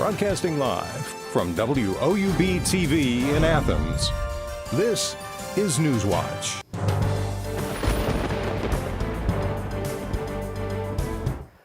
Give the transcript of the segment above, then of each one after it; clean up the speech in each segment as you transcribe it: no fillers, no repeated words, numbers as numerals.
Broadcasting live from WOUB TV in Athens, this is Newswatch.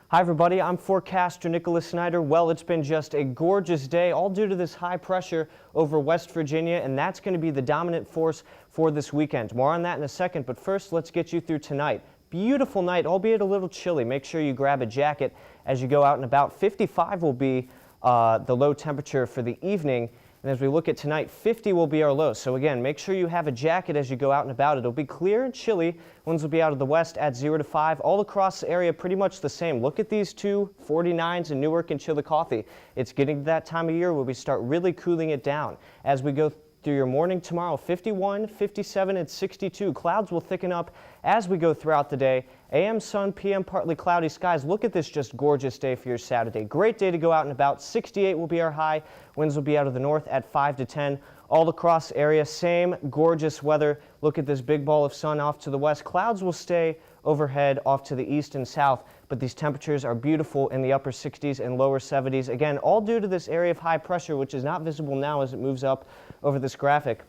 Hi everybody, I'm forecaster Nicholas Snyder. Well, it's been just a gorgeous day, all due to this high pressure over West Virginia, and that's going to be the dominant force for this weekend. More on that in a second, but first let's get you through tonight. Beautiful night, albeit a little chilly. Make sure you grab a jacket as you go out and about. 55 will be the low temperature for the evening. And as we look at tonight, 50 will be our low. So again, make sure you have a jacket as you go out and about. It'll be clear and chilly. Winds will be out of the west at 0 to 5. All across the area, pretty much the same. Look at these two 49s in Newark and Chillicothe. It's getting to that time of year where we start really cooling it down. As we go through your morning tomorrow, 51, 57, and 62. Clouds will thicken up as we go throughout the day. AM sun, PM partly cloudy skies. Look at this just gorgeous day for your Saturday. Great day to go out and about. 68 will be our high. Winds will be out of the north at 5 to 10. All across the area, same gorgeous weather. Look at this big ball of sun off to the west. Clouds will stay overhead off to the east and south, but these temperatures are beautiful in the upper 60s and lower 70s. Again, all due to this area of high pressure, which is not visible now as it moves up over this graphic.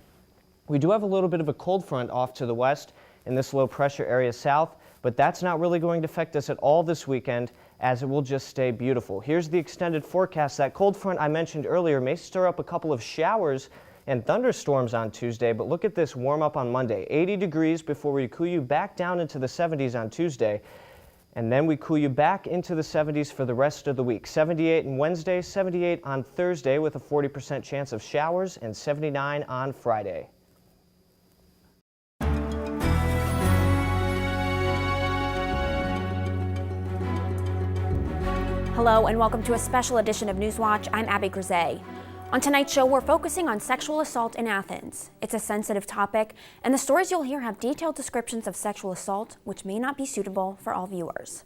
We do have a little bit of a cold front off to the west in this low pressure area south, but that's not really going to affect us at all this weekend, as it will just stay beautiful. Here's the extended forecast. That cold front I mentioned earlier may stir up a couple of showers and thunderstorms on Tuesday, but look at this warm up on Monday. 80 degrees before we cool you back down into the 70s on Tuesday. And then we cool you back into the 70s for the rest of the week. 78 on Wednesday, 78 on Thursday with a 40% chance of showers, and 79 on Friday. Hello and welcome to a special edition of Newswatch. I'm Abby Grisey. On tonight's show, we're focusing on sexual assault in Athens. It's a sensitive topic, and the stories you'll hear have detailed descriptions of sexual assault, which may not be suitable for all viewers.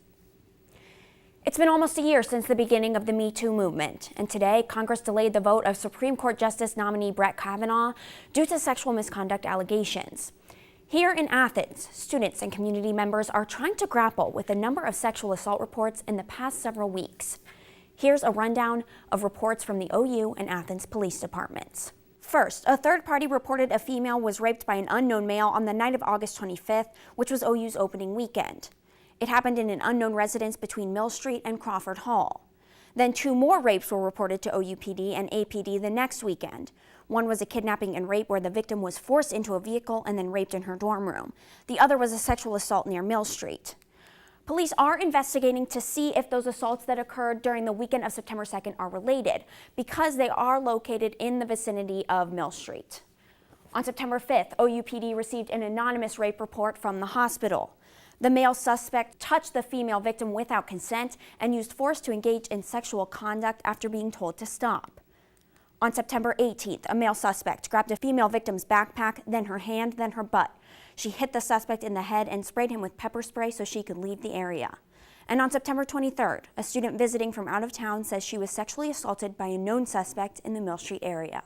It's been almost a year since the beginning of the Me Too movement, and today Congress delayed the vote of Supreme Court Justice nominee Brett Kavanaugh due to sexual misconduct allegations. Here in Athens, students and community members are trying to grapple with the number of sexual assault reports in the past several weeks. Here's a rundown of reports from the OU and Athens police departments. First, a third party reported a female was raped by an unknown male on the night of August 25th, which was OU's opening weekend. It happened in an unknown residence between Mill Street and Crawford Hall. Then 2 more rapes were reported to OUPD and APD the next weekend. One was a kidnapping and rape where the victim was forced into a vehicle and then raped in her dorm room. The other was a sexual assault near Mill Street. Police are investigating to see if those assaults that occurred during the weekend of September 2nd are related, because they are located in the vicinity of Mill Street. On September 5th, OUPD received an anonymous rape report from the hospital. The male suspect touched the female victim without consent and used force to engage in sexual conduct after being told to stop. On September 18th, a male suspect grabbed a female victim's backpack, then her hand, then her butt. She hit the suspect in the head and sprayed him with pepper spray so she could leave the area. And on September 23rd, a student visiting from out of town says she was sexually assaulted by a known suspect in the Mill Street area.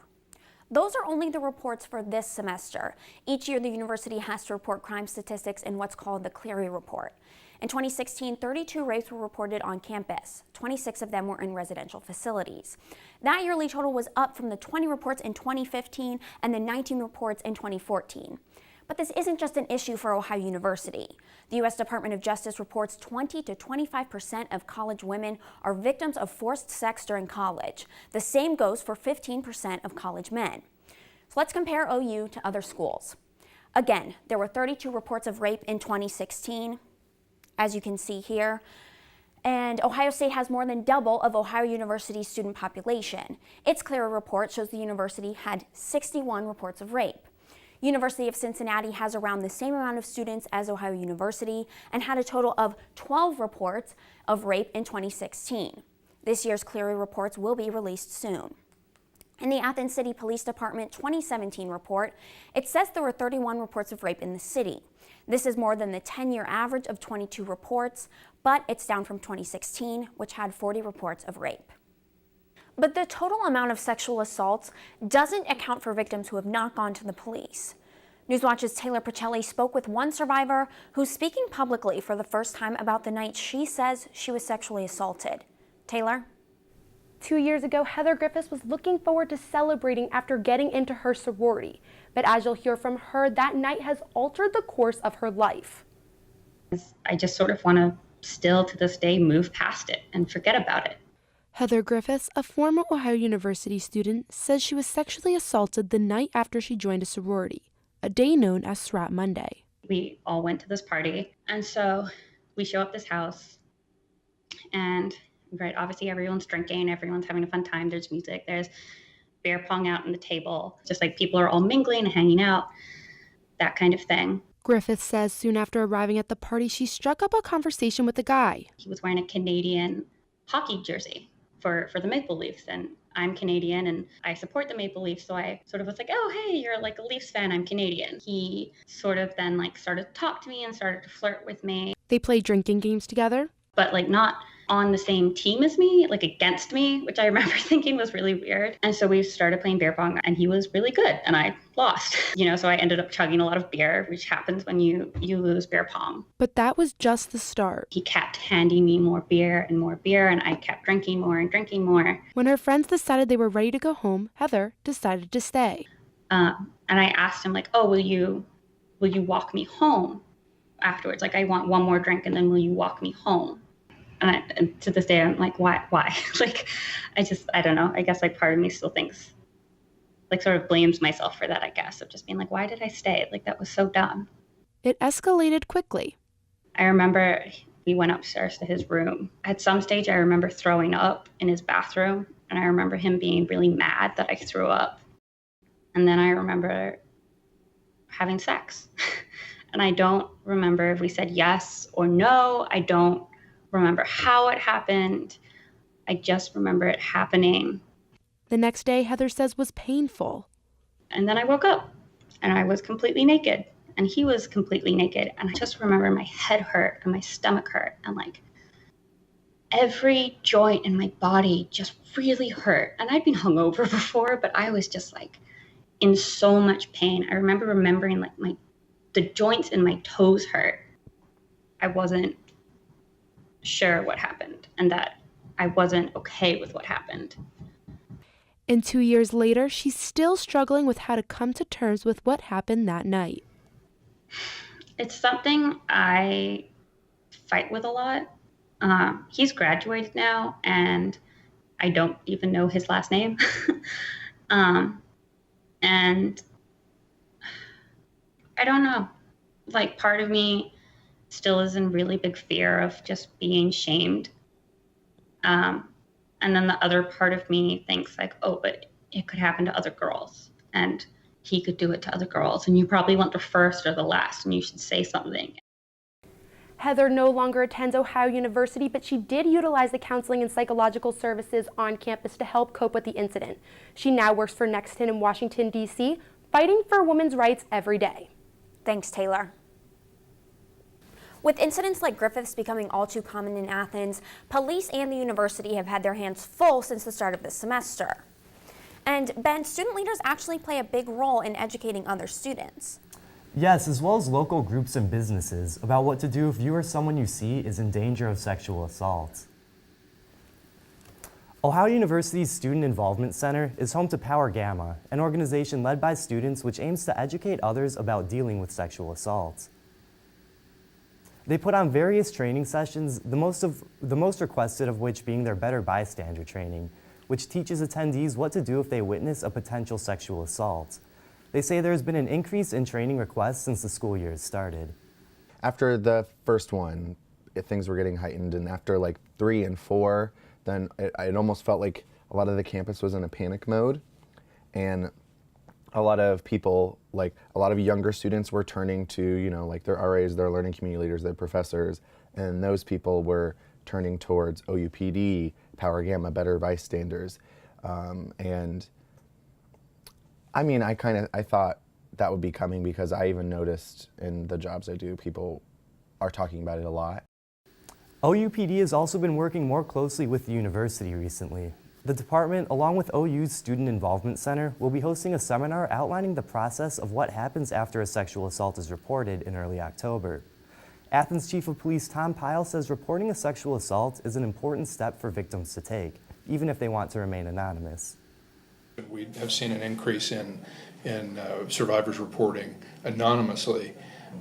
Those are only the reports for this semester. Each year, the university has to report crime statistics in what's called the Cleary Report. In 2016, 32 rapes were reported on campus. 26 of them were in residential facilities. That yearly total was up from the 20 reports in 2015 and the 19 reports in 2014. But this isn't just an issue for Ohio University. The U.S. Department of Justice reports 20 to 25% of college women are victims of forced sex during college. The same goes for 15% of college men. So let's compare OU to other schools. Again, there were 32 reports of rape in 2016, as you can see here. And Ohio State has more than double of Ohio University's student population. Its Cleary report shows the university had 61 reports of rape. University of Cincinnati has around the same amount of students as Ohio University and had a total of 12 reports of rape in 2016. This year's Cleary reports will be released soon. In the Athens City Police Department 2017 report, it says there were 31 reports of rape in the city. This is more than the 10-year average of 22 reports, but it's down from 2016, which had 40 reports of rape. But the total amount of sexual assaults doesn't account for victims who have not gone to the police. Newswatch's Taylor Pacelli spoke with one survivor who's speaking publicly for the first time about the night she says she was sexually assaulted. Taylor? 2 years ago, Heather Griffiths was looking forward to celebrating after getting into her sorority. But as you'll hear from her, that night has altered the course of her life. I just sort of want to still to this day move past it and forget about it. Heather Griffiths, a former Ohio University student, says she was sexually assaulted the night after she joined a sorority, a day known as Strat Monday. We all went to this party, and so we show up this house, and right, obviously everyone's drinking, everyone's having a fun time, there's music, there's beer pong out on the table, just like people are all mingling and hanging out, that kind of thing. Griffith says soon after arriving at the party, she struck up a conversation with a guy. He was wearing a Canadian hockey jersey for the Maple Leafs, and I'm Canadian and I support the Maple Leafs, so I sort of was like, oh, hey, you're like a Leafs fan, I'm Canadian. He sort of then like started to talk to me and started to flirt with me. They played drinking games together, but like not on the same team as me, like against me, which I remember thinking was really weird. And so we started playing beer pong and he was really good and I lost, so I ended up chugging a lot of beer, which happens when you lose beer pong. But that was just the start. He kept handing me more beer and I kept drinking more and drinking more. When her friends decided they were ready to go home, Heather decided to stay. And I asked him like, oh, will you walk me home afterwards? Like, I want one more drink and then will you walk me home? And to this day, I'm like, why? Like, I don't know. I guess like part of me still thinks, like sort of blames myself for that, I guess, of just being like, why did I stay? Like, that was so dumb. It escalated quickly. I remember we went upstairs to his room. At some stage, I remember throwing up in his bathroom. And I remember him being really mad that I threw up. And then I remember having sex. And I don't remember if we said yes or no. I don't remember how it happened. I just remember it happening. The next day, Heather says, was painful. And then I woke up and I was completely naked and he was completely naked. And I just remember my head hurt and my stomach hurt and like every joint in my body just really hurt. And I'd been hungover before, but I was just like in so much pain. I remember remembering like the joints in my toes hurt. I wasn't sure what happened and that I wasn't okay with what happened. And 2 years later, she's still struggling with how to come to terms with what happened that night. It's something I fight with a lot. He's graduated now and I don't even know his last name. And I don't know, like part of me still is in really big fear of just being shamed. And then the other part of me thinks like, oh, but it could happen to other girls and he could do it to other girls and you probably weren't the first or the last and you should say something. Heather no longer attends Ohio University, but she did utilize the counseling and psychological services on campus to help cope with the incident. She now works for Nexton in Washington, D.C., fighting for women's rights every day. Thanks, Taylor. With incidents like Griffith's becoming all too common in Athens, police and the university have had their hands full since the start of this semester. And Ben, student leaders actually play a big role in educating other students. Yes, as well as local groups and businesses about what to do if you or someone you see is in danger of sexual assault. Ohio University's Student Involvement Center is home to Power Gamma, an organization led by students which aims to educate others about dealing with sexual assault. They put on various training sessions, the most requested of which being their Better Bystander training, which teaches attendees what to do if they witness a potential sexual assault. They say there has been an increase in training requests since the school year has started. After the first one, things were getting heightened, and after like 3 and 4, then it almost felt like a lot of the campus was in a panic mode, and a lot of people, like a lot of younger students were turning to, like their RAs, their learning community leaders, their professors, and those people were turning towards OUPD, Power Gamma, Better Bystanders. And I mean, I thought that would be coming because I even noticed in the jobs I do, people are talking about it a lot. OUPD has also been working more closely with the university recently. The department, along with OU's Student Involvement Center, will be hosting a seminar outlining the process of what happens after a sexual assault is reported in early October. Athens Chief of Police Tom Pyle says reporting a sexual assault is an important step for victims to take. even if they want to remain anonymous. We have seen an increase in survivors reporting anonymously,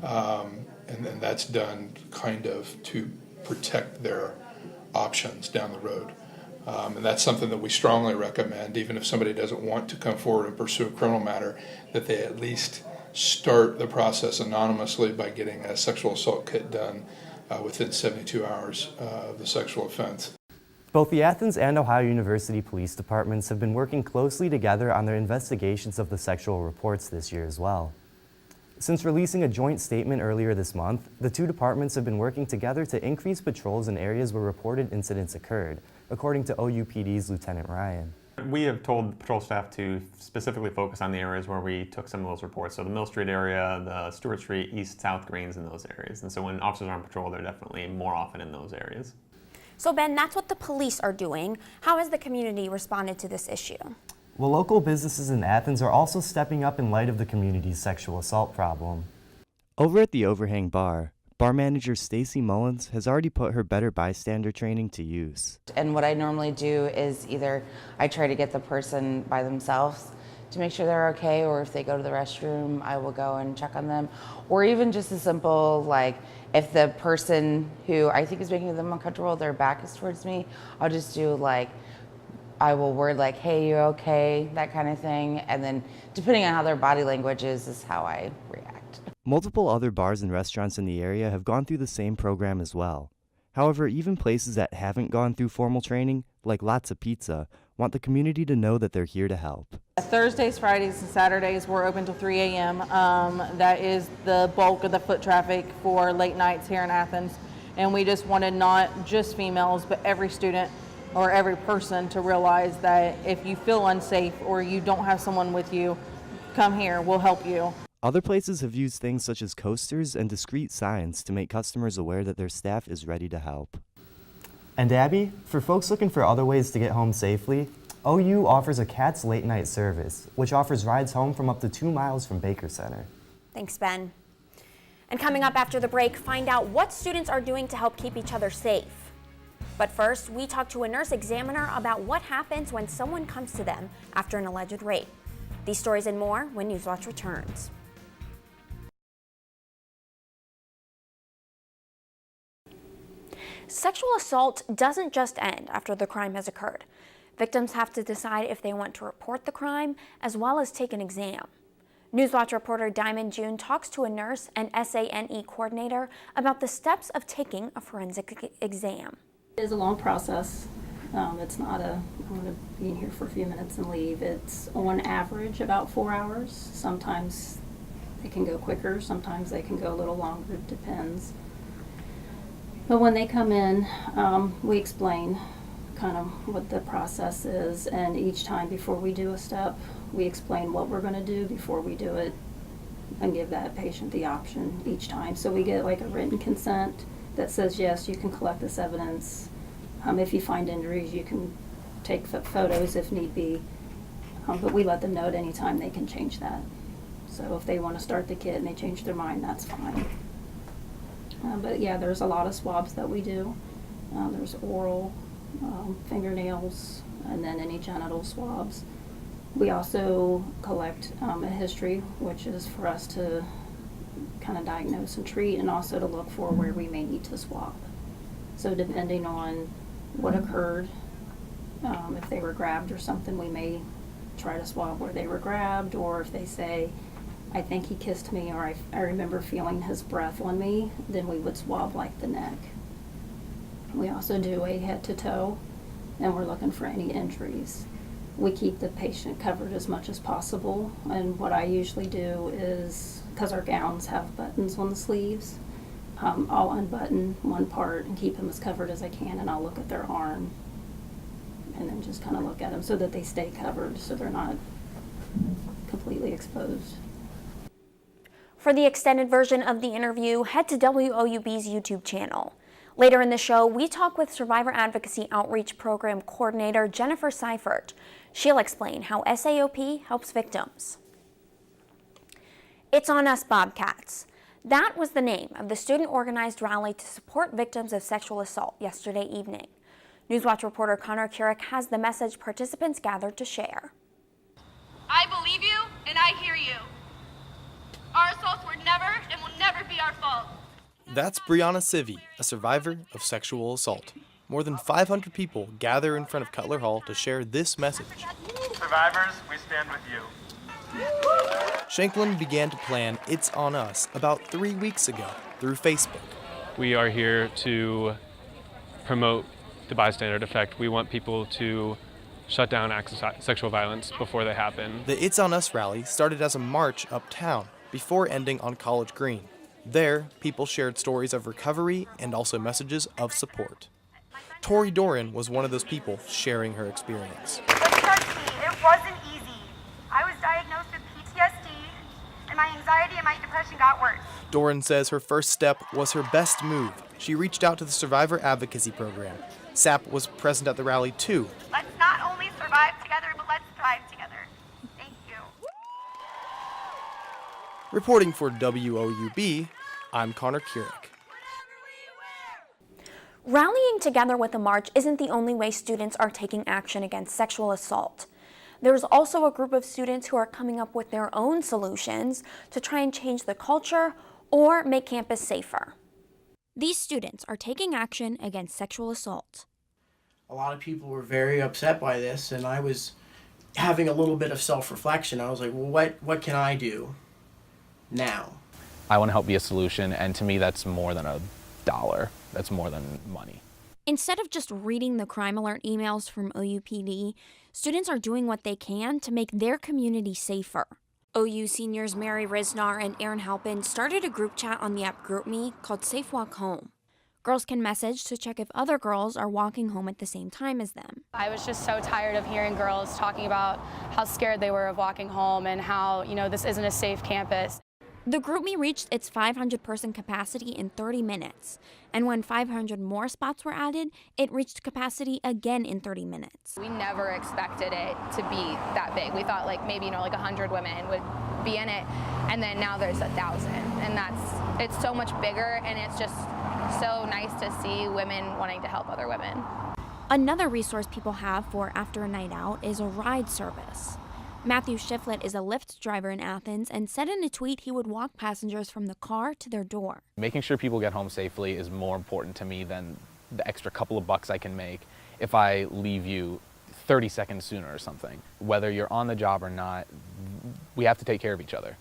and that's done kind of to protect their options down the road. And that's something that we strongly recommend, even if somebody doesn't want to come forward and pursue a criminal matter, that they at least start the process anonymously by getting a sexual assault kit done within 72 hours of the sexual offense. Both the Athens and Ohio University police departments have been working closely together on their investigations of the sexual reports this year as well. Since releasing a joint statement earlier this month, the two departments have been working together to increase patrols in areas where reported incidents occurred, according to OUPD's Lieutenant Ryan. We have told patrol staff to specifically focus on the areas where we took some of those reports. So the Mill Street area, the Stewart Street, East, South Greens, and those areas. And so when officers are on patrol, they're definitely more often in those areas. So Ben, that's what the police are doing. How has the community responded to this issue? Well, local businesses in Athens are also stepping up in light of the community's sexual assault problem. Over at the Overhang Bar, bar manager Stacy Mullins has already put her better bystander training to use. And what I normally do is either I try to get the person by themselves to make sure they're okay, or if they go to the restroom, I will go and check on them. Or even just as simple, like if the person who I think is making them uncomfortable, their back is towards me, I'll just do like, I will word like, hey, you're okay, that kind of thing. And then depending on how their body language is how I react. Multiple other bars and restaurants in the area have gone through the same program as well. However, even places that haven't gone through formal training, like Lots of Pizza, want the community to know that they're here to help. Thursdays, Fridays, and Saturdays we're open till 3 a.m. That is the bulk of the foot traffic for late nights here in Athens. And we just wanted not just females, but every student or every person to realize that if you feel unsafe or you don't have someone with you, come here, we'll help you. Other places have used things such as coasters and discreet signs to make customers aware that their staff is ready to help. And Abby, for folks looking for other ways to get home safely, OU offers a CATS late night service, which offers rides home from up to 2 miles from Baker Center. Thanks, Ben. And coming up after the break, find out what students are doing to help keep each other safe. But first, we talk to a nurse examiner about what happens when someone comes to them after an alleged rape. These stories and more when Newswatch returns. Sexual assault doesn't just end after the crime has occurred. Victims have to decide if they want to report the crime as well as take an exam. Newswatch reporter Diamond June talks to a nurse and SANE coordinator about the steps of taking a forensic exam. It is a long process. It's not I'm going to be in here for a few minutes and leave. It's on average about 4 hours. Sometimes they can go quicker, sometimes they can go a little longer, it depends. But when they come in, we explain kind of what the process is, and each time before we do a step, we explain what we're going to do before we do it and give that patient the option each time. So we get like a written consent that says, yes, you can collect this evidence. If you find injuries, you can take photos if need be, but we let them know at any time they can change that. So if they want to start the kit and they change their mind, that's fine. But yeah, there's a lot of swabs that we do. There's oral, fingernails, and then any genital swabs. We also collect a history, which is for us to kind of diagnose and treat, and also to look for where we may need to swab. So depending on what occurred, if they were grabbed or something, we may try to swab where they were grabbed, or if they say, I think he kissed me, or I remember feeling his breath on me, then we would swab like the neck. We also do a head to toe, and we're looking for any injuries. We keep the patient covered as much as possible, and what I usually do is, because our gowns have buttons on the sleeves, I'll unbutton one part and keep them as covered as I can, and I'll look at their arm and then just kind of look at them so that they stay covered so they're not completely exposed. For the extended version of the interview, head to WOUB's YouTube channel. Later in the show, we talk with Survivor Advocacy Outreach Program Coordinator Jennifer Seifert. She'll explain how SAOP helps victims. It's on us, Bobcats. That was the name of the student-organized rally to support victims of sexual assault yesterday evening. Newswatch reporter Connor Keurig has the message participants gathered to share. I believe you and I hear you. Our assaults were never and will never be our fault. That's Brianna Civey, a survivor of sexual assault. More than 500 people gather in front of Cutler Hall to share this message. Survivors, we stand with you. Shanklin began to plan It's On Us about 3 weeks ago through Facebook. We are here to promote the bystander effect. We want people to shut down acts of sexual violence before they happen. The It's On Us rally started as a march uptown before ending on College Green. There, people shared stories of recovery and also messages of support. Tori Doran was one of those people sharing her experience. But trust me, it wasn't easy. I was diagnosed with PTSD, and my anxiety and my depression got worse. Doran says her first step was her best move. She reached out to the Survivor Advocacy Program. SAP was present at the rally too. Let's not only survive together, but let's thrive together. Thank you. Reporting for WOUB, I'm Connor Keurig. Rallying together with the march isn't the only way students are taking action against sexual assault. There's also a group of students who are coming up with their own solutions to try and change the culture or make campus safer. These students are taking action against sexual assault. A lot of people were very upset by this, and I was having a little bit of self-reflection. I was like, well, what can I do now? I want to help be a solution, and to me that's more than a dollar. That's more than money. Instead of just reading the crime alert emails from OUPD, students are doing what they can to make their community safer. OU seniors Mary Risnar and Aaron Halpin started a group chat on the app GroupMe called Safe Walk Home. Girls can message to check if other girls are walking home at the same time as them. I was just so tired of hearing girls talking about how scared they were of walking home and how, this isn't a safe campus. The GroupMe reached its 500-person capacity in 30 minutes, and when 500 more spots were added, it reached capacity again in 30 minutes. We never expected it to be that big. We thought maybe 100 women would be in it, and then now there's 1,000, and it's so much bigger, and it's just so nice to see women wanting to help other women. Another resource people have for after a night out is a ride service. Matthew Shiflett is a Lyft driver in Athens and said in a tweet he would walk passengers from the car to their door. Making sure people get home safely is more important to me than the extra couple of bucks I can make if I leave you 30 seconds sooner or something. Whether you're on the job or not, we have to take care of each other.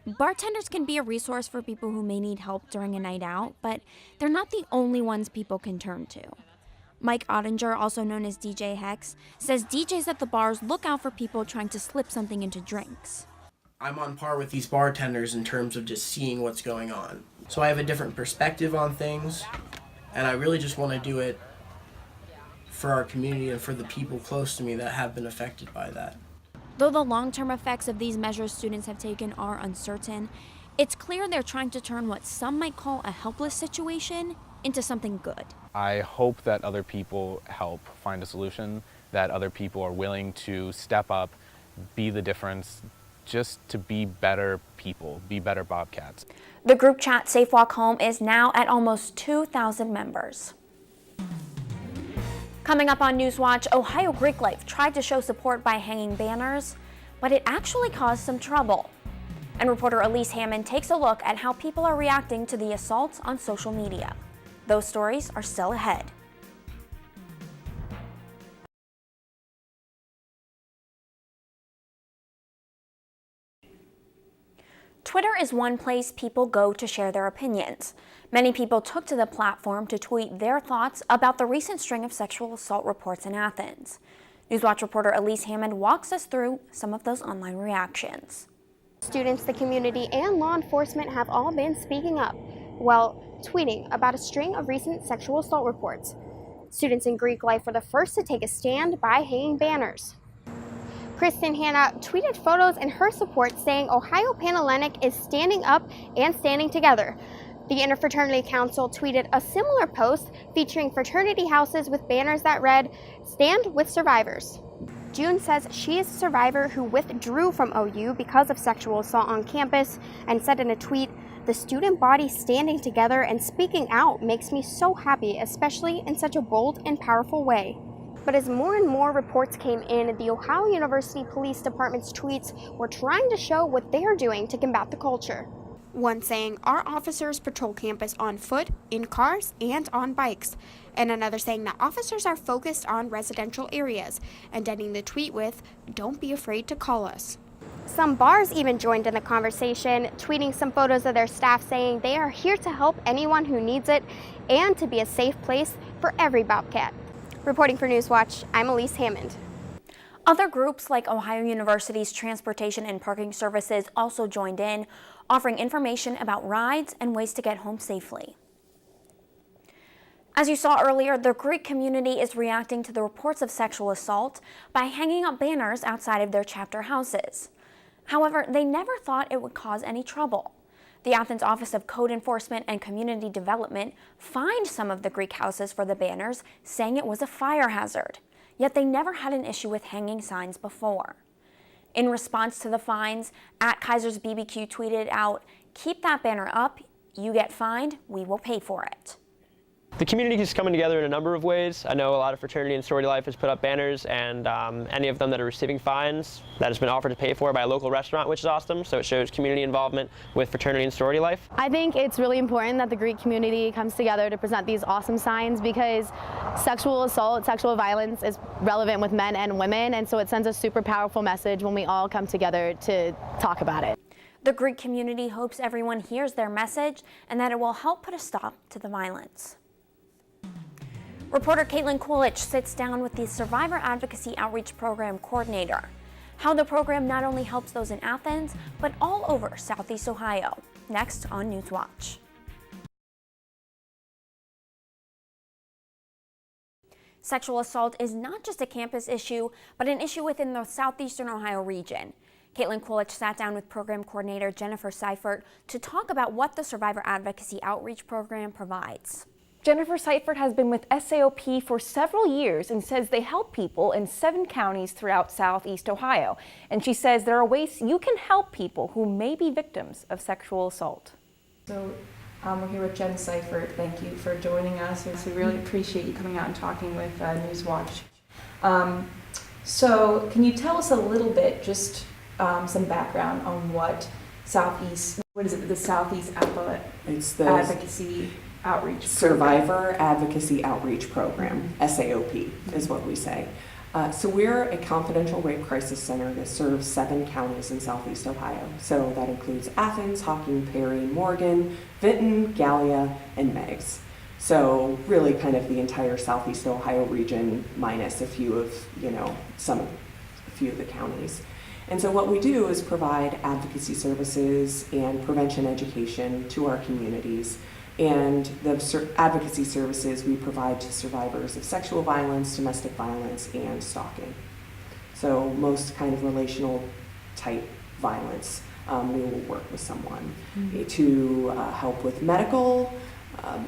Bartenders can be a resource for people who may need help during a night out, but they're not the only ones people can turn to. Mike Ottinger, also known as DJ Hex, says DJs at the bars look out for people trying to slip something into drinks. I'm on par with these bartenders in terms of just seeing what's going on. So I have a different perspective on things, and I really just want to do it for our community and for the people close to me that have been affected by that. Though the long-term effects of these measures students have taken are uncertain, it's clear they're trying to turn what some might call a helpless situation into something good. I hope that other people help find a solution, that other people are willing to step up, be the difference, just to be better people, be better Bobcats. The group chat Safe Walk Home is now at almost 2,000 members. Coming up on Newswatch, Ohio Greek Life tried to show support by hanging banners, but it actually caused some trouble. And reporter Elise Hammond takes a look at how people are reacting to the assaults on social media. Those stories are still ahead. Twitter is one place people go to share their opinions. Many people took to the platform to tweet their thoughts about the recent string of sexual assault reports in Athens. Newswatch reporter Elise Hammond walks us through some of those online reactions. Students, the community, and law enforcement have all been speaking up, tweeting about a string of recent sexual assault reports. Students in Greek Life were the first to take a stand by hanging banners. Kristen Hanna tweeted photos in her support saying Ohio Panhellenic is standing up and standing together. The Interfraternity Council tweeted a similar post featuring fraternity houses with banners that read, "Stand with survivors." June says she is a survivor who withdrew from OU because of sexual assault on campus and said in a tweet, The student body standing together and speaking out makes me so happy, especially in such a bold and powerful way. But as more and more reports came in, the Ohio University Police Department's tweets were trying to show what they are doing to combat the culture. One saying, "Our officers patrol campus on foot, in cars, and on bikes." And another saying that officers are focused on residential areas, and ending the tweet with, "Don't be afraid to call us." Some bars even joined in the conversation, tweeting some photos of their staff saying they are here to help anyone who needs it and to be a safe place for every Bobcat. Reporting for Newswatch, I'm Elise Hammond. Other groups like Ohio University's Transportation and Parking Services also joined in, offering information about rides and ways to get home safely. As you saw earlier, the Greek community is reacting to the reports of sexual assault by hanging up banners outside of their chapter houses. However, they never thought it would cause any trouble. The Athens Office of Code Enforcement and Community Development fined some of the Greek houses for the banners, saying it was a fire hazard. Yet they never had an issue with hanging signs before. In response to the fines, @Kaiser's BBQ tweeted out, "Keep that banner up, you get fined, we will pay for it." The community is coming together in a number of ways. I know a lot of fraternity and sorority life has put up banners, and any of them that are receiving fines, that has been offered to pay for by a local restaurant, which is awesome. So it shows community involvement with fraternity and sorority life. I think it's really important that the Greek community comes together to present these awesome signs, because sexual assault, sexual violence is relevant with men and women, and so it sends a super powerful message when we all come together to talk about it. The Greek community hopes everyone hears their message and that it will help put a stop to the violence. Reporter Caitlin Coolidge sits down with the Survivor Advocacy Outreach Program Coordinator. How the program not only helps those in Athens, but all over Southeast Ohio. Next on Newswatch. Sexual assault is not just a campus issue, but an issue within the Southeastern Ohio region. Caitlin Coolidge sat down with Program Coordinator Jennifer Seifert to talk about what the Survivor Advocacy Outreach Program provides. Jennifer Seifert has been with SAOP for several years and says they help people in 7 counties throughout Southeast Ohio. And she says there are ways you can help people who may be victims of sexual assault. So we're here with Jen Seifert. Thank you for joining us. We really appreciate you coming out and talking with Newswatch. So can you tell us a little bit, just some background on what is it, the Southeast Advocacy Outreach Survivor Advocacy Outreach Program, SAOP is what we say. So we're a confidential rape crisis center that serves 7 counties in Southeast Ohio. So that includes Athens, Hocking, Perry, Morgan, Vinton, Gallia, and Meigs. So really kind of the entire Southeast Ohio region minus a few of the counties. And so what we do is provide advocacy services and prevention education to our communities. And the advocacy services we provide to survivors of sexual violence, domestic violence, and stalking. So most kind of relational type violence, we will work with someone to help with medical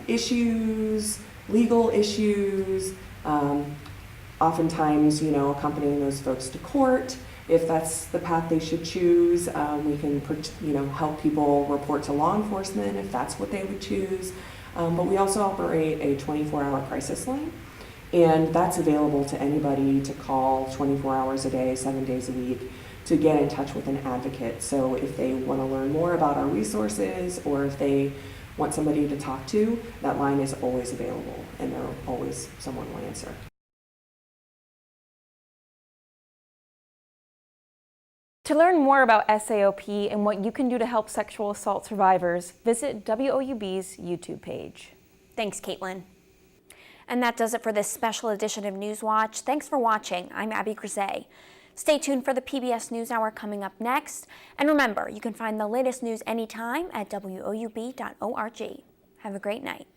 issues, legal issues, oftentimes, accompanying those folks to court. If that's the path they should choose, we can, help people report to law enforcement if that's what they would choose. But we also operate a 24-hour crisis line, and that's available to anybody to call 24 hours a day, 7 days a week, to get in touch with an advocate. So if they want to learn more about our resources, or if they want somebody to talk to, that line is always available, and someone will answer. To learn more about SAOP and what you can do to help sexual assault survivors, visit WOUB's YouTube page. Thanks, Caitlin. And that does it for this special edition of Newswatch. Thanks for watching. I'm Abby Grisey. Stay tuned for the PBS NewsHour coming up next. And remember, you can find the latest news anytime at WOUB.org. Have a great night.